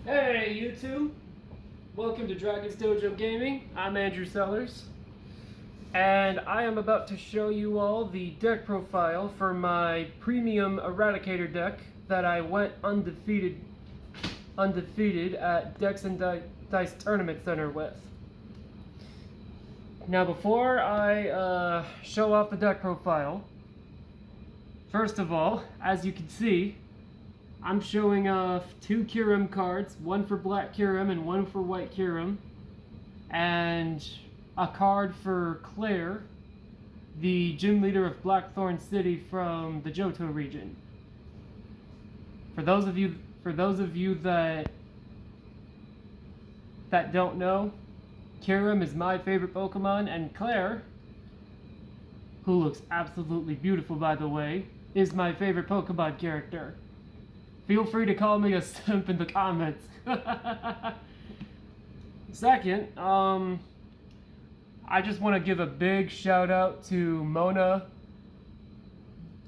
Hey YouTube, welcome to Dragon's Dojo Gaming. I'm Andrew Sellers, and I am about to show you all the deck profile for my premium Eradicator deck that I went undefeated at Decks and Dice Tournament Center with. Now before I show off the deck profile, first of all, as you can see, I'm showing off 2 Kyurem cards, one for black Kyurem and one for white Kyurem, and a card for Claire, the gym leader of Blackthorn City from the Johto region. For those of you that don't know, Kyurem is my favorite Pokemon, and Claire, who looks absolutely beautiful by the way, is my favorite Pokemon character. Feel free to call me a simp in the comments. Second, I just want to give a big shout out to Mona,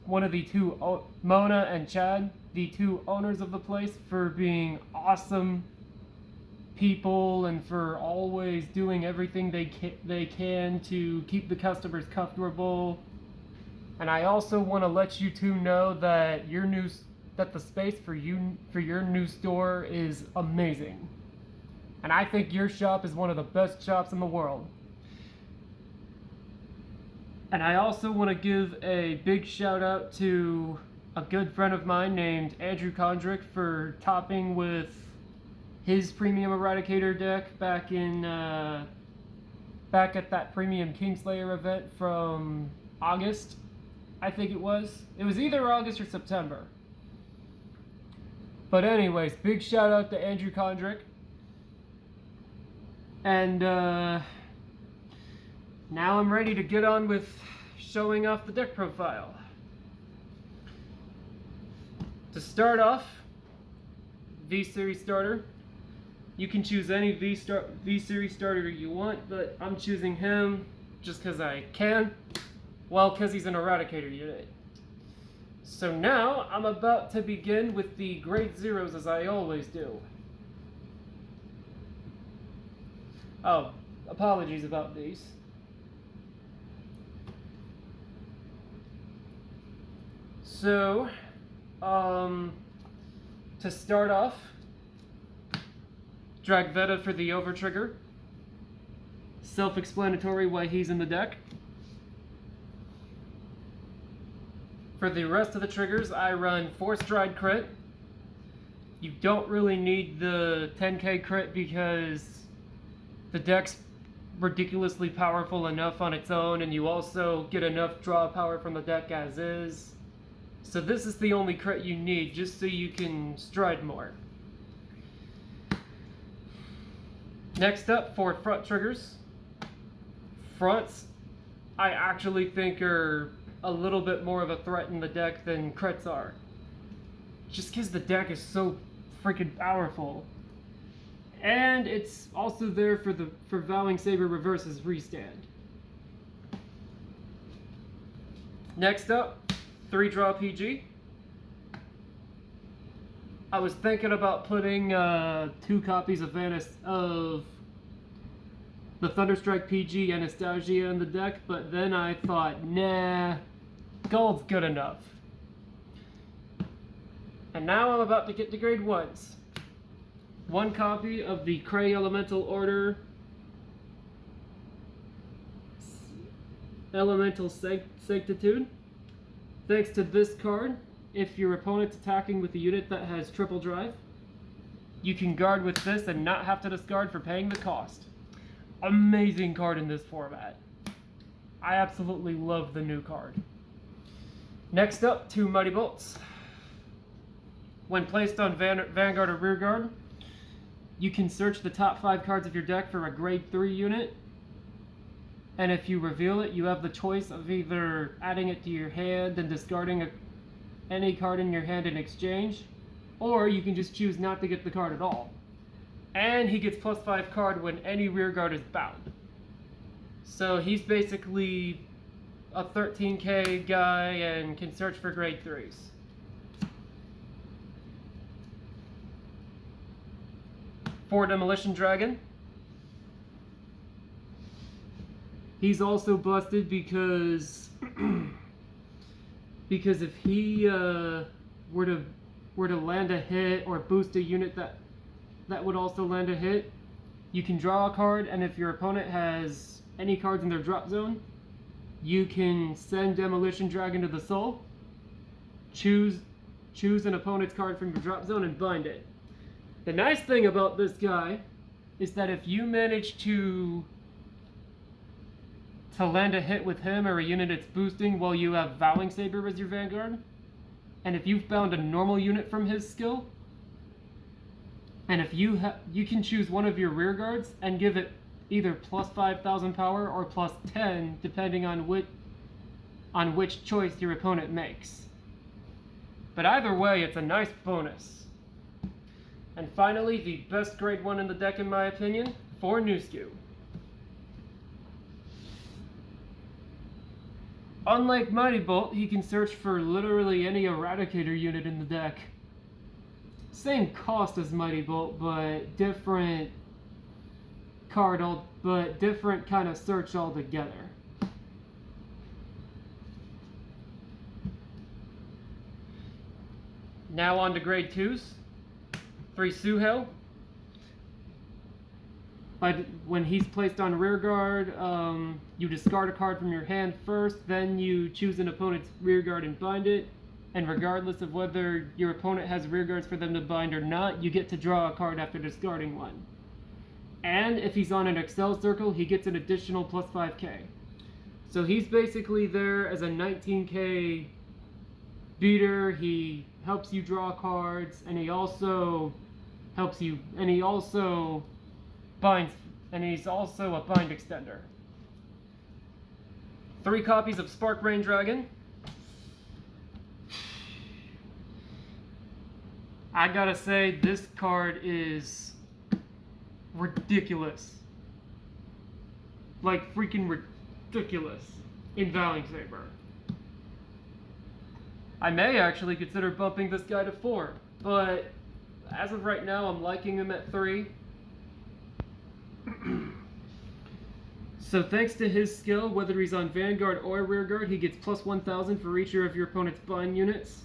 Mona and Chad, the 2 owners of the place, for being awesome people and for always doing everything they can to keep the customers comfortable. And I also want to let you 2 know that the space for your new store is amazing. And I think your shop is one of the best shops in the world. And I also want to give a big shout out to a good friend of mine named Andrew Kondrick for topping with his premium Eradicator deck back at that premium Kingslayer event from August, I think it was. It was either August or September. But anyways, big shout out to Andrew Kondrick. And now I'm ready to get on with showing off the deck profile. To start off, V-Series starter. You can choose any V-Series starter you want, but I'm choosing him just because I can. Well, because he's an Eradicator unit. So now, I'm about to begin with the Grade Zeros as I always do. Oh, apologies about these. So, to start off, Dragveta for the Overtrigger. Self-explanatory why he's in the deck. For the rest of the triggers, I run Force Stride crit. You don't really need the 10k crit because the deck's ridiculously powerful enough on its own, and you also get enough draw power from the deck as is. So this is the only crit you need, just so you can stride more. Next up, for front triggers. Fronts, I actually think are a little bit more of a threat in the deck than crits are. Just because the deck is so freaking powerful. And it's also there for Vowing Saber Reverse's restand. Next up, 3-draw PG. I was thinking about putting 2 copies of the Thunderstrike PG Anastasia in the deck, but then I thought, nah, gold's good enough. And now I'm about to get to grade 1s. 1 copy of the Cray Elemental Order Elemental Sanctitude. Thanks to this card, if your opponent's attacking with a unit that has triple drive, you can guard with this and not have to discard for paying the cost. Amazing card in this format. I absolutely love the new card. Next up, 2 Mighty Bolts. When placed on Vanguard or Rearguard, you can search the top 5 cards of your deck for a grade 3 unit. And if you reveal it, you have the choice of either adding it to your hand and discarding any card in your hand in exchange, or you can just choose not to get the card at all. And he gets +5 card when any rearguard is bound. So he's basically a 13k guy and can search for grade 3s. 4 Demolition Dragon. He's also busted because because if he were to land a hit or boost a unit that would also land a hit, you can draw a card, and if your opponent has any cards in their drop zone, you can send Demolition Dragon to the soul, choose an opponent's card from your drop zone and bind it. The nice thing about this guy is that if you manage to land a hit with him or a unit it's boosting while you have Vowing Saber as your vanguard, and if you've bound a normal unit from his skill, and if you can choose one of your rear guards and give it either plus 5,000 power or plus 10, depending on which choice your opponent makes. But either way, it's a nice bonus. And finally, the best grade 1 in the deck in my opinion, for Nusku. Unlike Mighty Bolt, he can search for literally any Eradicator unit in the deck. Same cost as Mighty Bolt, but different different kind of search altogether. Now on to grade 2s. 3 Suhail. When he's placed on rear guard, you discard a card from your hand first, then you choose an opponent's rear guard and bind it, and regardless of whether your opponent has rear guards for them to bind or not, you get to draw a card after discarding one. And if he's on an Excel circle, he gets an additional plus 5k. So he's basically there as a 19k beater. He helps you draw cards, and he also helps you, and he also binds, and he's also a bind extender. 3 copies of Spark Rain Dragon. I gotta say, this card is ridiculous. Like freaking ridiculous in Vowing Saber. I may actually consider bumping this guy to 4, but as of right now, I'm liking him at 3. So thanks to his skill, whether he's on Vanguard or Rearguard, he gets plus 1,000 for each of your opponent's bind units.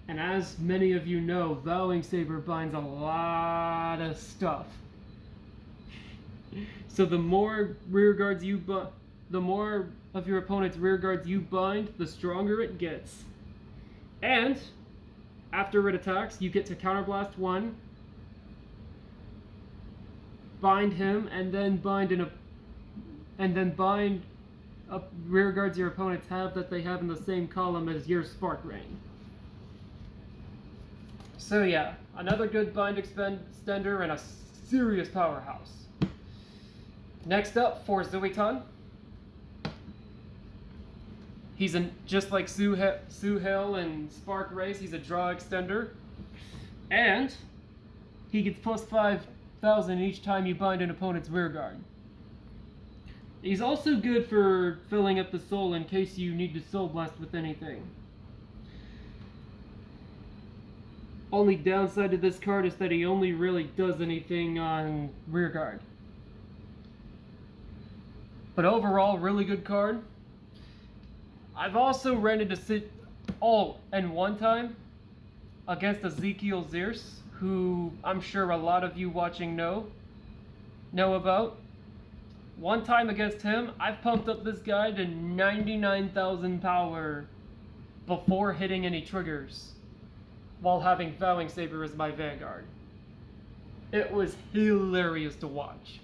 And as many of you know, Vowing Saber binds a lot of stuff. So the more the more of your opponent's rear guards you bind, the stronger it gets. And after it attacks, you get to counterblast 1, bind him, and then bind up rear guards your opponents have that they have in the same column as your Spark Rain. So yeah, another good bind extender and a serious powerhouse. Next up, for Zuitan. He's just like Suhail and Spark Race, he's a draw extender. And he gets plus 5,000 each time you bind an opponent's rear guard. He's also good for filling up the soul in case you need to soul blast with anything. Only downside to this card is that he only really does anything on rear guard. But overall, really good card. I've also ran into one time against Ezekiel Zierce, who I'm sure a lot of you watching know about. One time against him, I've pumped up this guy to 99,000 power before hitting any triggers, while having Vowing Saber as my vanguard. It was hilarious to watch.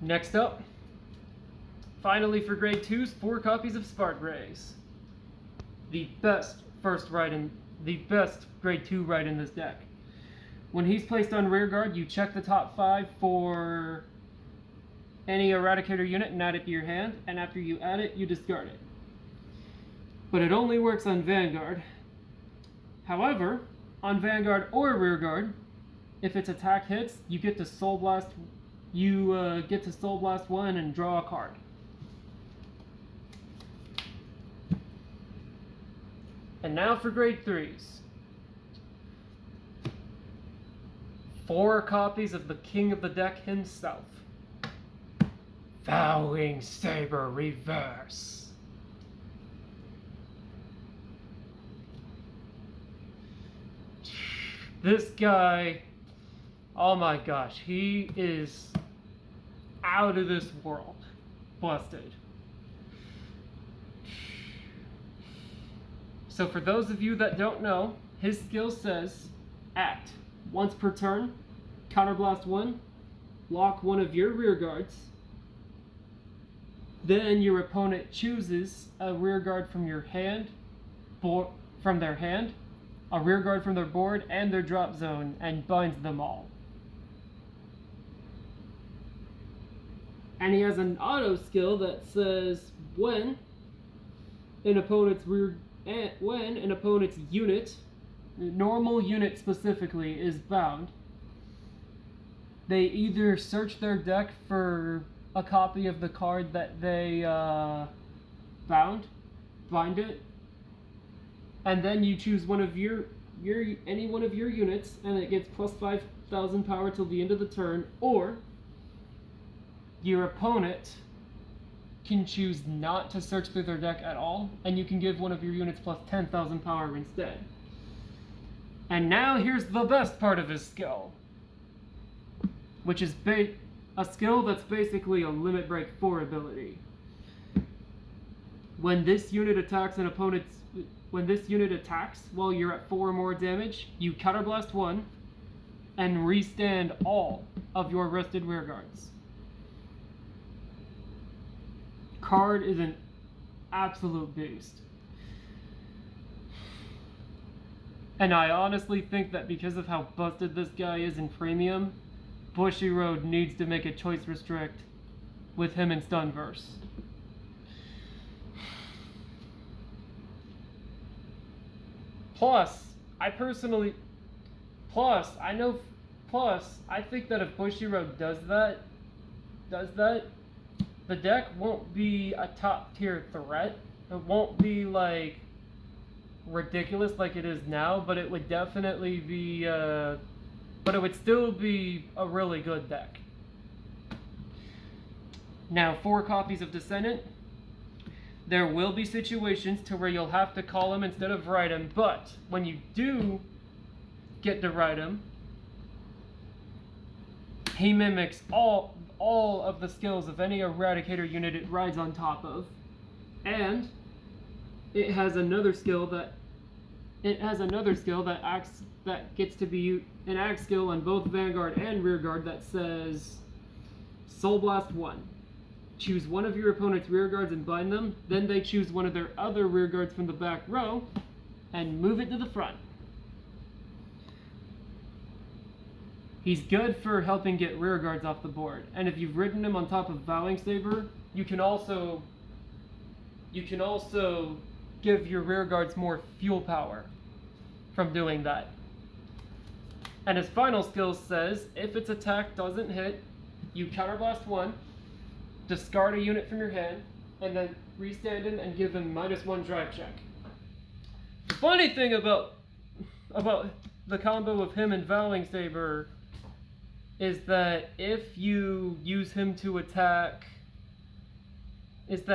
Next up, finally for grade 2s, 4 copies of Spark Rays. The best grade 2 ride in this deck. When he's placed on rear guard, you check the top 5 for any Eradicator unit and add it to your hand, and after you add it, you discard it. But it only works on Vanguard. However, on Vanguard or rear guard, if its attack hits, you get to Soul Blast. You get to Soul Blast 1 and draw a card. And now for grade 3s. 4 copies of the king of the deck himself. Vowing Saber Reverse. This guy, oh my gosh, he is out of this world. Busted. So for those of you that don't know, his skill says, act once per turn, counterblast 1, lock one of your rear guards. Then your opponent chooses a rear guard from your hand, from their hand, a rear guard from their board, and their drop zone, and binds them all. And he has an auto skill that says when an opponent's unit, normal unit specifically, is bound, they either search their deck for a copy of the card that they bind it, and then you choose one of any one of your units, and it gets plus 5,000 power till the end of the turn, or your opponent can choose not to search through their deck at all, and you can give one of your units plus 10,000 power instead. And now here's the best part of his skill, which is a skill that's basically a limit break 4 ability. When this unit attacks while you're at 4 or more damage, you counterblast 1 and restand all of your rested rear guards. Card is an absolute beast. And I honestly think that because of how busted this guy is in premium, Bushiroad needs to make a choice restrict with him in Stunverse. Plus, I think that if Bushiroad does that, the deck won't be a top tier threat. It won't be like ridiculous like it is now, but it would definitely be, but it would still be a really good deck. Now, 4 copies of Descendant. There will be situations to where you'll have to call him instead of write him, but when you do get to write him, he mimics all of the skills of any Eradicator unit it rides on top of, and it has another skill that gets to be an axe skill on both Vanguard and Rearguard that says Soul Blast 1. Choose one of your opponent's rear guards and bind them, then they choose one of their other rear guards from the back row and move it to the front. He's good for helping get rear guards off the board, and if you've ridden him on top of Vowing Saber, you can also give your rear guards more fuel power from doing that. And his final skill says, if its attack doesn't hit, you counterblast 1, discard a unit from your hand, and then restand him and give him -1 drive check. The funny thing about the combo of him and Vowing Saber is that if you use him to attack, if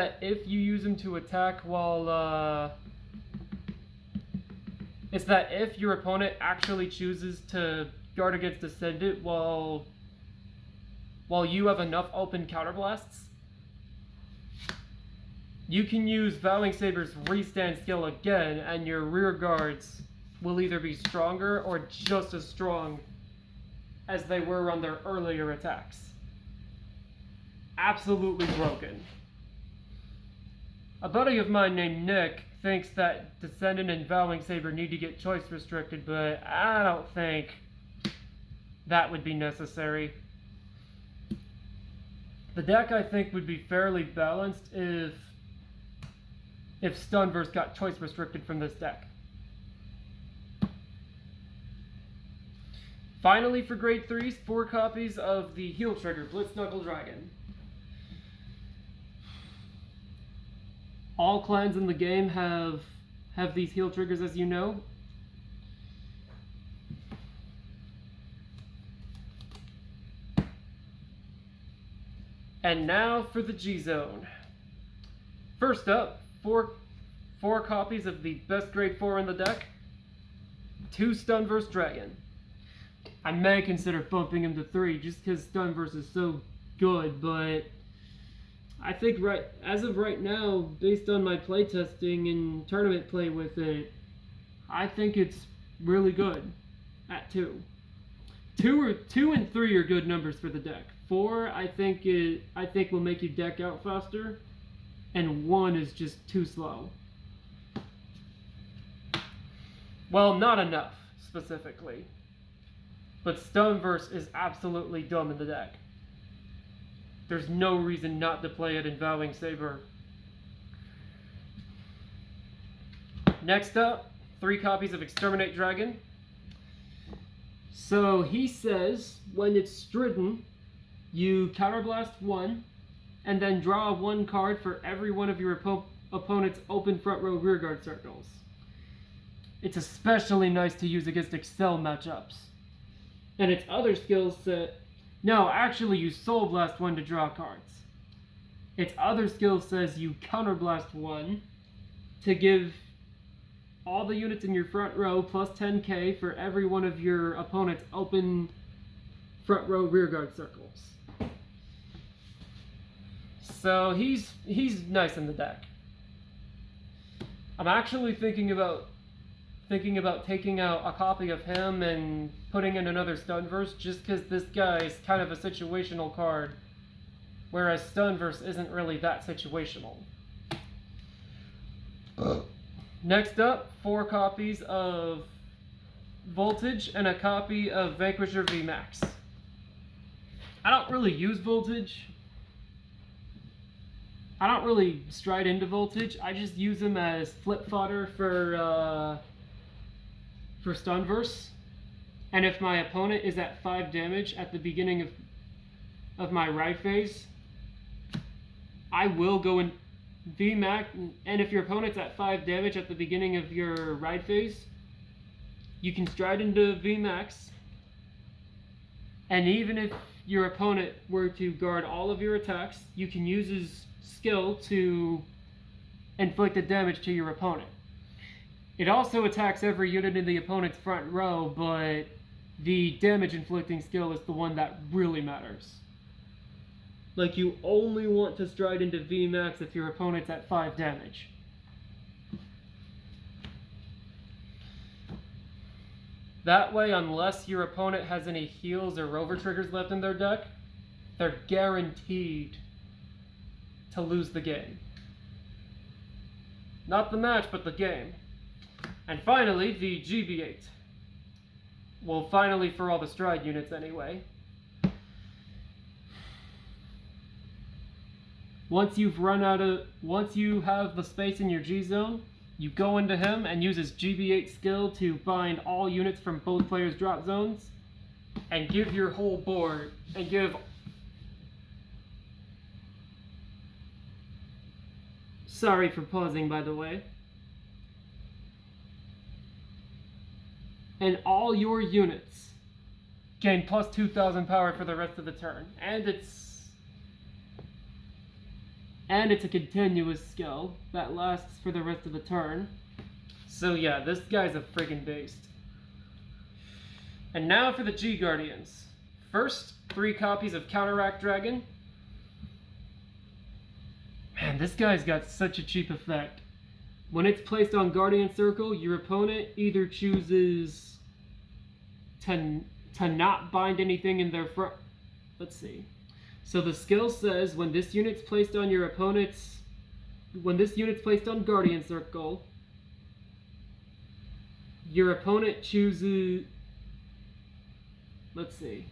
your opponent actually chooses to guard against Descendant while you have enough open counterblasts, you can use Vowing Saber's restand skill again, and your rear guards will either be stronger or just as strong as they were on their earlier attacks. Absolutely broken. A buddy of mine named Nick thinks that Descendant and Vowing Saber need to get choice restricted, but I don't think that would be necessary. The deck, I think, would be fairly balanced if Stunverse got choice restricted from this deck. Finally, for grade 3s, 4 copies of the Heel Trigger Blitz Knuckle Dragon. All clans in the game have these heel triggers, as you know. And now for the G-Zone. First up, four copies of the best grade 4 in the deck. 2 Stunverse Dragon. I may consider bumping him to 3 just because Stunverse is so good, but I think as of right now, based on my playtesting and tournament play with it, I think it's really good at 2. 2 and 3 are good numbers for the deck. 4, I think will make you deck out faster, and 1 is just too slow. Well, not enough, specifically. But Stunverse is absolutely dumb in the deck. There's no reason not to play it in Vowing Saber. Next up, 3 copies of Exterminate Dragon. So he says, when it's stridden, you counterblast 1, and then draw 1 card for every one of your opponent's open front row rearguard circles. It's especially nice to use against Excel matchups. And its other skill set... No, actually you Soul Blast 1 to draw cards. Its other skill says you counterblast 1 to give all the units in your front row plus 10k for every one of your opponent's open front row rearguard circles. So he's nice in the deck. I'm actually thinking about taking out a copy of him and putting in another Stunverse, just because this guy's kind of a situational card, whereas Stunverse isn't really that situational. Next up, 4 copies of Voltage and a copy of Vanquisher VMAX. I don't really use Voltage. I don't really stride into Voltage. I just use him as flip fodder for Stunverse. And if my opponent is at 5 damage at the beginning of my ride phase, I will go in VMAX. And if your opponent's at 5 damage at the beginning of your ride phase, you can stride into VMAX. And even if your opponent were to guard all of your attacks, you can use his skill to inflict a damage to your opponent. It also attacks every unit in the opponent's front row, but the damage inflicting skill is the one that really matters. Like, you only want to stride into VMAX if your opponent's at 5 damage. That way, unless your opponent has any heals or rover triggers left in their deck, they're guaranteed to lose the game. Not the match, but the game. And finally, the GB8. Well, finally for all the stride units anyway. Once you have the space in your G-Zone, you go into him and use his GB8 skill to bind all units from both players' drop zones, and give your whole board, and give... Sorry for pausing, by the way. And all your units gain plus 2,000 power for the rest of the turn. And it's a continuous skill that lasts for the rest of the turn. So yeah, this guy's a friggin' beast. And now for the G-Guardians. First, 3 copies of Counteract Dragon. Man, this guy's got such a cheap effect. When it's placed on Guardian Circle, your opponent either chooses to not bind anything in their front... Let's see. So the skill says when this unit's placed on your opponent's... When this unit's placed on Guardian Circle, your opponent chooses... Let's see.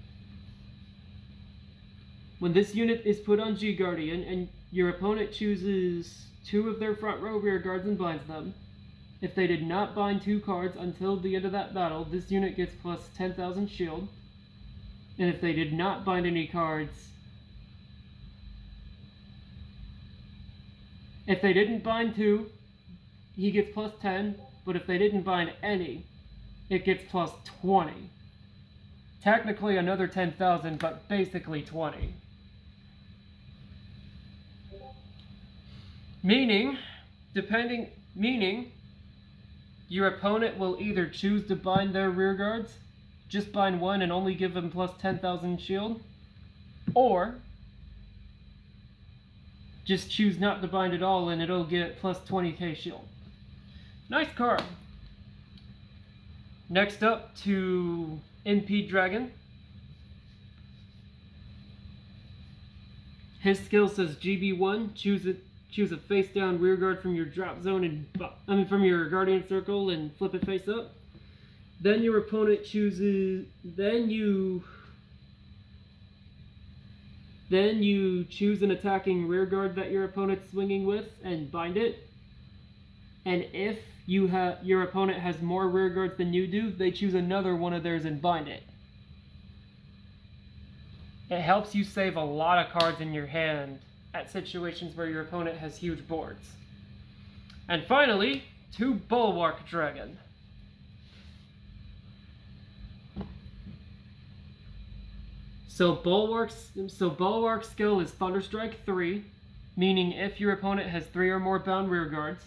When this unit is put on G-Guardian and your opponent chooses 2 of their front row rear guards and binds them, if they did not bind 2 cards until the end of that battle, this unit gets plus 10,000 shield. And if they did not bind any cards... If they didn't bind 2, he gets plus 10, but if they didn't bind any, it gets plus 20. Technically another 10,000, but basically 20. Meaning, your opponent will either choose to bind their rear guards, just bind one and only give them plus 10,000 shield, or just choose not to bind at all and it'll get plus 20k shield. Nice card. Next up to MP Dragon. His skill says GB1, choose a face down rear guard from your drop zone and from your guardian circle and flip it face up. Then your opponent chooses then you choose an attacking rear guard that your opponent's swinging with and bind it. And if your opponent has more rear guards than you do, they choose another one of theirs and bind it. It helps you save a lot of cards in your hand at situations where your opponent has huge boards. And finally, to Bulwark Dragon. So Bulwark's skill is Thunderstrike 3, meaning if your opponent has 3 or more bound rear guards,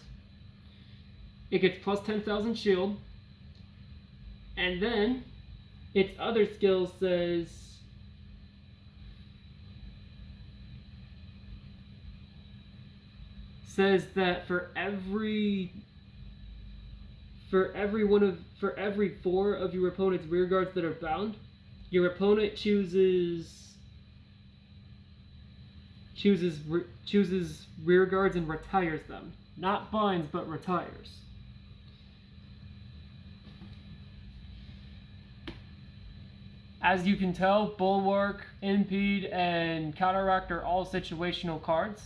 it gets plus 10,000 shield. And then its other skill says that for every 4 of your opponent's rear guards that are bound, your opponent chooses rear guards and retires them. Not binds, but retires. As you can tell, Bulwark, Impede, and Counteract are all situational cards.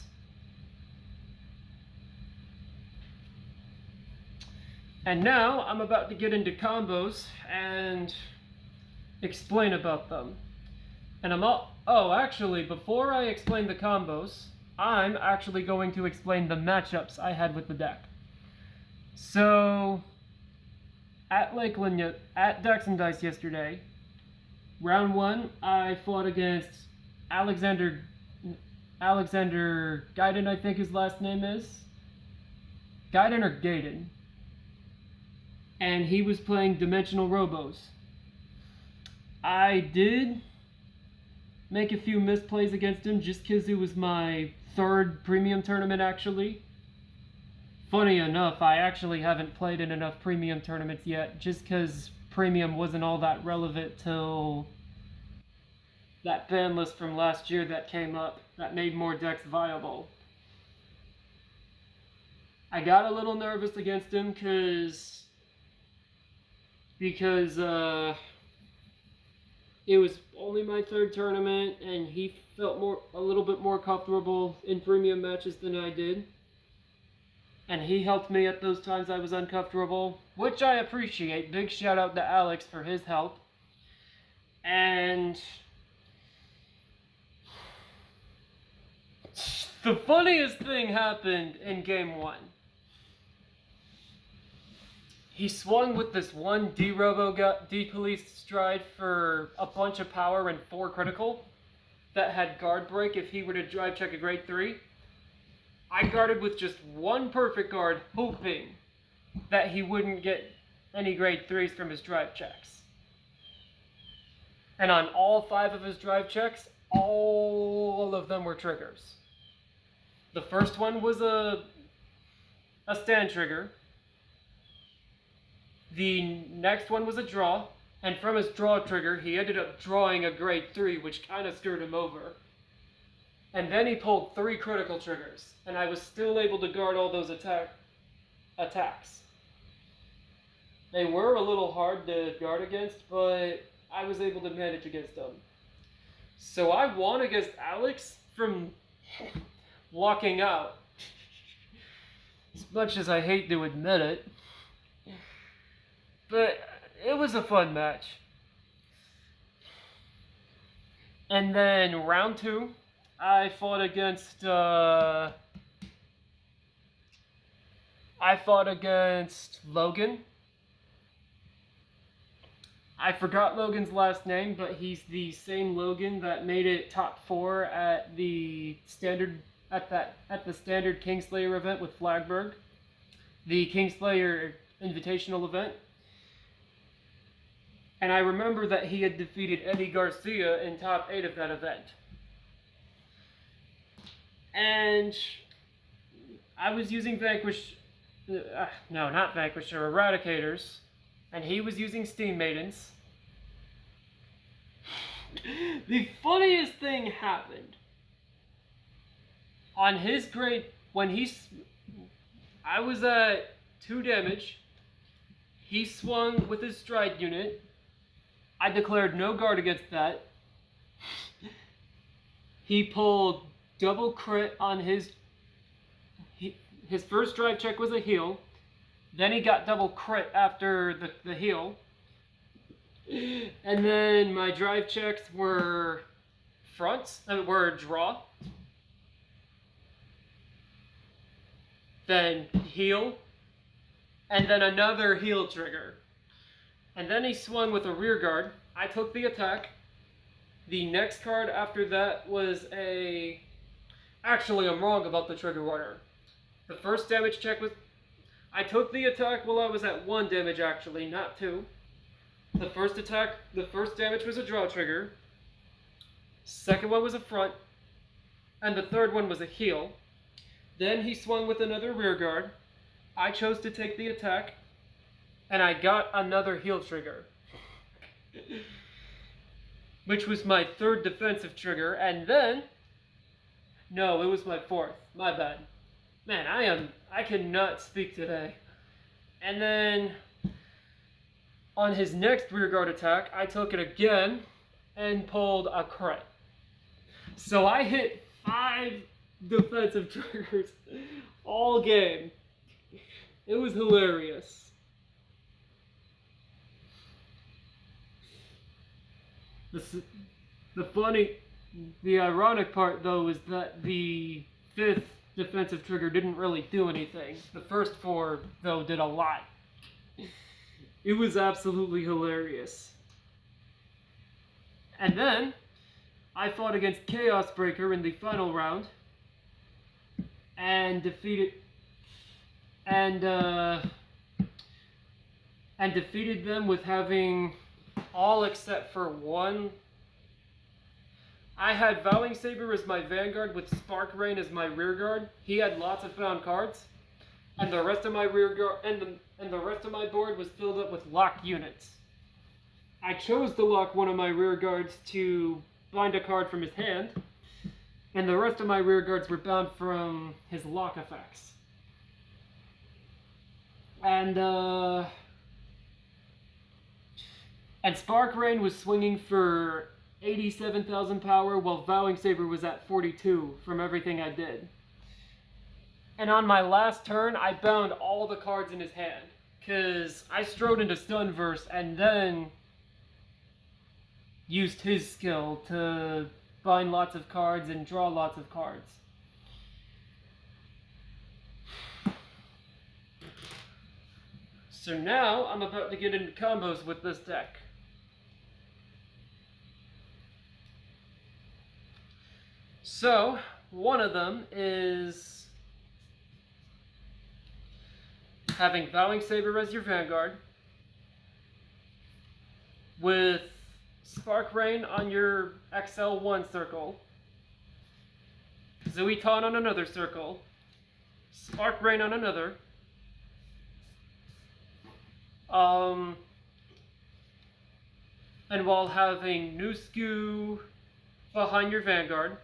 And now I'm about to get into combos and explain about them. And actually, before I explain the combos, I'm actually going to explain the matchups I had with the deck. So, at Lakeland, at Dex and Dice yesterday, round 1, I fought against Alexander Gaiden, I think his last name is. Gaiden or Gaiden. And he was playing Dimensional Robos. I did make a few misplays against him just because it was my 3rd premium tournament, actually. Funny enough, I actually haven't played in enough premium tournaments yet, just because premium wasn't all that relevant till that ban list from last year that came up that made more decks viable. I got a little nervous against him because it was only my 3rd tournament, and he felt a little bit more comfortable in premium matches than I did. And he helped me at those times I was uncomfortable, which I appreciate. Big shout out to Alex for his help. And the funniest thing happened in game 1. He swung with this one D-Police stride for a bunch of power and 4 critical that had guard break if he were to drive check a grade 3. I guarded with just 1 perfect guard, hoping that he wouldn't get any grade 3s from his drive checks. And on all 5 of his drive checks, all of them were triggers. The first one was a stand trigger. The next one was a draw, and from his draw trigger, he ended up drawing a grade 3, which kind of screwed him over. And then he pulled 3 critical triggers, and I was still able to guard all those attacks. They were a little hard to guard against, but I was able to manage against them. So I won against Alex from walking out. As much as I hate to admit it. But it was a fun match. And then round 2, I fought against Logan. I forgot Logan's last name, but he's the same Logan that made it top 4 at the standard at the standard Kingslayer event with Flagberg, the Kingslayer Invitational event. And I remember that he had defeated Eddie Garcia in top 8 of that event. And I was using Eradicators, and he was using Steam Maidens. The funniest thing happened. On his grade, I was at 2 damage. He swung with his stride unit. I declared no guard against that. He pulled double crit on his first drive check was a heal. Then he got double crit after the heal. And then my drive checks were were a draw. Then heal. And then another heal trigger. And then he swung with a rear guard. I took the attack. The next card after that was Actually, I'm wrong about the trigger order. The first damage check was... I took the attack while I was at 1 damage, actually, not 2. The first damage was a draw trigger. Second one was a front. And the third one was a heal. Then he swung with another rear guard. I chose to take the attack. And I got another heal trigger. Which was my 3rd defensive trigger. And then... No, it was my 4th. My bad. Man, I cannot speak today. And then... on his next rear guard attack, I took it again and pulled a crit. So I hit 5 defensive triggers all game. It was hilarious. The ironic part, though, is that the 5th defensive trigger didn't really do anything. The first 4, though, did a lot. It was absolutely hilarious. And then, I fought against Chaos Breaker in the final round, and defeated them with having all except for 1. I had Vowing Saber as my vanguard with Spark Rain as my rear guard. He had lots of found cards, and the rest of my rear guard and the rest of my board was filled up with locked units. I chose to lock one of my rear guards to bind a card from his hand, and the rest of my rear guards were bound from his lock effects. And Spark Rain was swinging for 87,000 power, while Vowing Saber was at 42 from everything I did. And on my last turn, I bound all the cards in his hand, because I strode into Stunverse and then used his skill to bind lots of cards and draw lots of cards. So now, I'm about to get into combos with this deck. So, one of them is having Vowing Saber as your vanguard, with Spark Rain on your XL1 circle, Zuiton on another circle, Spark Rain on another, and while having Nusku behind your vanguard,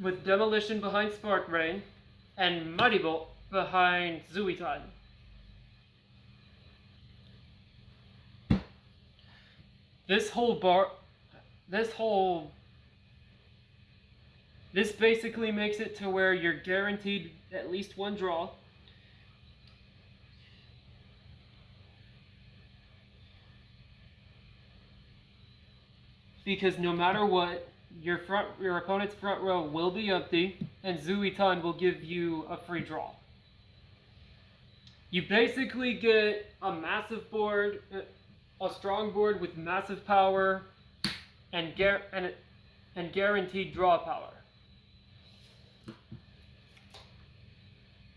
with Demolition behind Spark Rain, and Mighty Bolt behind Zuiton. This basically makes it to where you're guaranteed at least 1 draw. Because no matter what, your opponent's front row will be empty, and Zuiton will give you a free draw. You basically get a massive board, a strong board with massive power, and guaranteed draw power.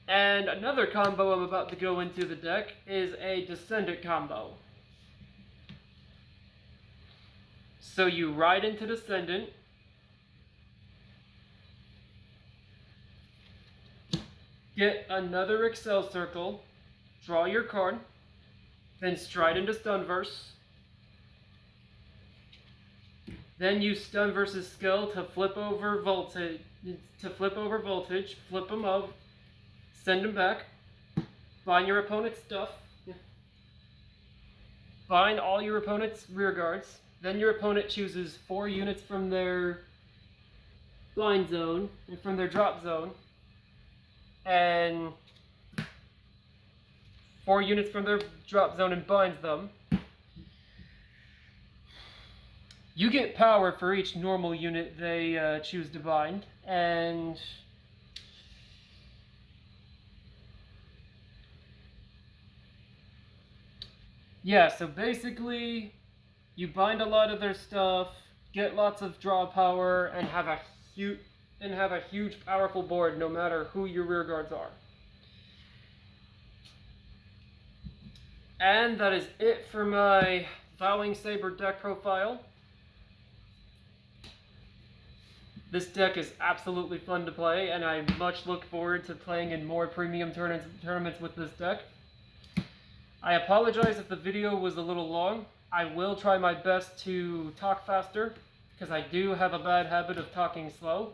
And another combo I'm about to go into the deck is a Descendant combo. So you ride into Descendant, get another Excel Circle, draw your card, then stride into Stunverse. Then use Stun versus Skill to flip over Voltage, flip them up, send them back, bind your opponent's stuff, bind all your opponent's rear guards. Then your opponent chooses 4 units from their blind zone and from their drop zone, and 4 units from their drop zone and binds them. You get power for each normal unit they choose to bind, and yeah, so basically you bind a lot of their stuff, get lots of draw power, and have a huge powerful board no matter who your rear guards are. And that is it for my Vowing Saber deck profile. This deck is absolutely fun to play, and I much look forward to playing in more premium tournaments with this deck. I apologize if the video was a little long. I will try my best to talk faster, because I do have a bad habit of talking slow,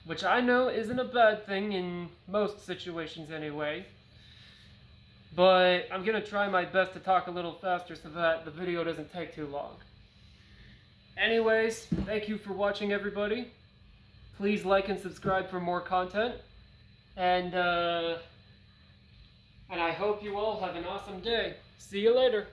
which I know isn't a bad thing in most situations anyway. But I'm going to try my best to talk a little faster so that the video doesn't take too long. Anyways, thank you for watching, everybody. Please like and subscribe for more content. And I hope you all have an awesome day. See you later.